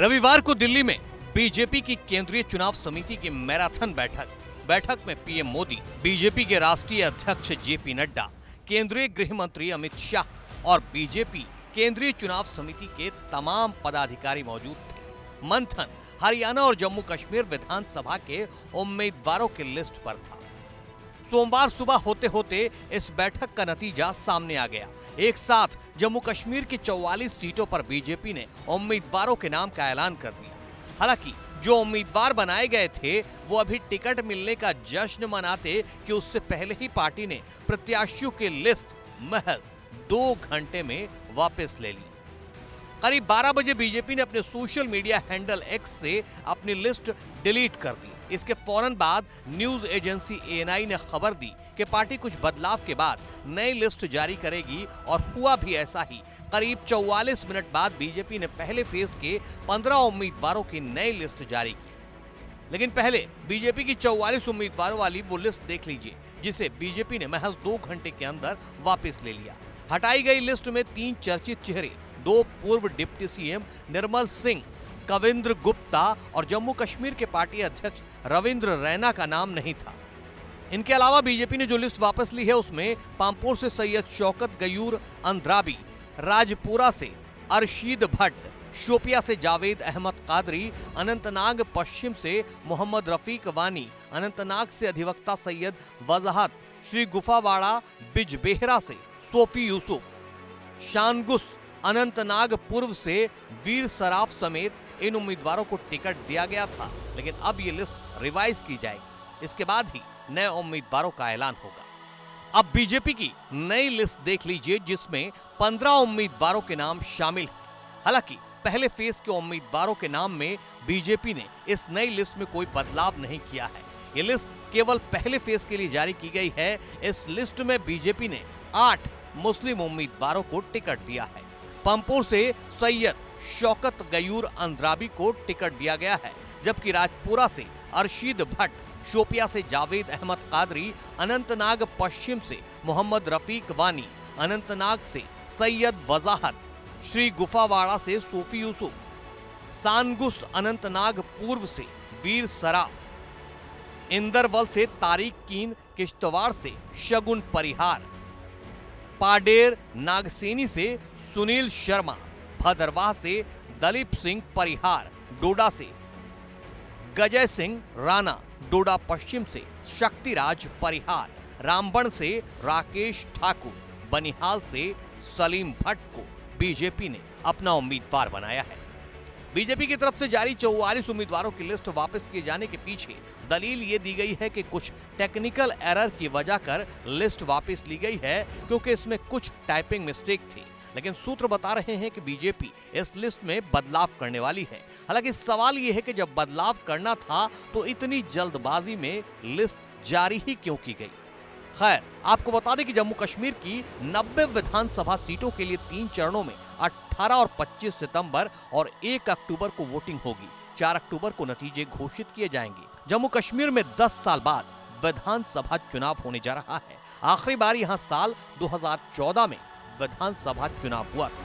रविवार को दिल्ली में बीजेपी की केंद्रीय चुनाव समिति की मैराथन बैठक में पीएम मोदी, बीजेपी के राष्ट्रीय अध्यक्ष जेपी नड्डा, केंद्रीय गृह मंत्री अमित शाह और बीजेपी केंद्रीय चुनाव समिति के तमाम पदाधिकारी मौजूद थे। मंथन हरियाणा और जम्मू कश्मीर विधानसभा के उम्मीदवारों की लिस्ट पर था। सोमवार सुबह होते होते इस बैठक का नतीजा सामने आ गया। एक साथ जम्मू कश्मीर की 44 सीटों पर बीजेपी ने उम्मीदवारों के नाम का ऐलान कर दिया। हालांकि जो उम्मीदवार बनाए गए थे वो अभी टिकट मिलने का जश्न मनाते कि उससे पहले ही पार्टी ने प्रत्याशियों की लिस्ट महज 2 घंटे में वापस ले ली। करीब 12 बजे बीजेपी ने अपने सोशल मीडिया हैंडल एक्स से अपनी लिस्ट डिलीट कर दी। इसके फौरन बाद न्यूज एजेंसी एएनआई ने खबर दी कि पार्टी कुछ बदलाव के बाद नई लिस्ट जारी करेगी और हुआ भी ऐसा ही। करीब 44 मिनट बाद बीजेपी ने पहले फेज के 15 उम्मीदवारों की नई लिस्ट जारी की। लेकिन पहले बीजेपी की 44 उम्मीदवारों वाली वो लिस्ट देख लीजिए, जिसे बीजेपी ने महज 2 घंटे के अंदर वापस ले लिया। हटाई गई लिस्ट में 3 चर्चित चेहरे, 2 पूर्व डिप्टी सीएम निर्मल सिंह, कविंद्र गुप्ता और जम्मू कश्मीर के पार्टी अध्यक्ष रविंद्र रैना का नाम नहीं था। इनके अलावा बीजेपी ने जो लिस्ट वापस ली है उसमें पामपुर से सैयद शौकत गयूर अंद्राबी, राजपुरा से अरशीद भट्ट, शोपिया से जावेद अहमद कादरी, अनंतनाग पश्चिम से मोहम्मद रफीक वानी, अनंतनाग से अधिवक्ता सैयद वजाहत, श्री गुफावाड़ा बिजबेहरा से सोफी यूसुफ, शानगुस अनंतनाग पूर्व से वीर सराफ समेत इन उम्मीदवारों को टिकट दिया गया था। लेकिन अब ये लिस्ट रिवाइज की जाएगी, इसके बाद ही नए उम्मीदवारों का ऐलान होगा। अब बीजेपी की नई लिस्ट देख लीजिए, जिसमें 15 उम्मीदवारों के नाम शामिल हैं। हालांकि पहले फेज के उम्मीदवारों के नाम में बीजेपी ने इस नई लिस्ट में कोई बदलाव नहीं किया है। ये लिस्ट केवल पहले फेज के लिए जारी की गई है। इस लिस्ट में बीजेपी ने 8 मुस्लिम उम्मीदवारों को टिकट दिया है। पामपुर से सैयद शौकत गयूर अंद्राबी को टिकट दिया गया है, जबकि राजपुरा से अरशीद भट्ट, शोपिया से जावेद अहमद कादरी, अनंतनाग पश्चिम से मोहम्मद रफीक वानी, अनंतनाग से सैयद वजाहत, श्री गुफावाड़ा से सोफी यूसुफ, सानगुस अनंतनाग पूर्व से वीर सराफ, इंदरवल से तारिक कीन, किश्तवाड़ से शगुन परिहार, पाडेर नागसेनी से सुनील शर्मा, भदरवाह से दलीप सिंह परिहार, डोडा से गजय सिंह राणा, डोडा पश्चिम से शक्तिराज परिहार, रामबन से राकेश ठाकुर, बनिहाल से सलीम भट्ट को बीजेपी ने अपना उम्मीदवार बनाया है। बीजेपी की तरफ से जारी 44 उम्मीदवारों की लिस्ट वापस किए जाने के पीछे दलील ये दी गई है कि कुछ टेक्निकल एरर की वजह कर लिस्ट वापस ली गई है, क्योंकि इसमें कुछ टाइपिंग मिस्टेक थी। लेकिन सूत्र बता रहे हैं कि बीजेपी इस लिस्ट में बदलाव करने वाली है। हालांकि सवाल यह है कि जब बदलाव करना था तो इतनी जल्दबाजी में लिस्ट जारी ही क्यों की गई। खैर, आपको बता दें कि जम्मू कश्मीर की 90 विधानसभा सीटों के लिए 3 चरणों में 18 और 25 सितंबर और 1 अक्टूबर को वोटिंग होगी। 4 अक्टूबर को नतीजे घोषित किए जाएंगे। जम्मू कश्मीर में 10 साल बाद विधानसभा चुनाव होने जा रहा है। आखिरी बार यहां साल 2014 में विधानसभा चुनाव हुआ था।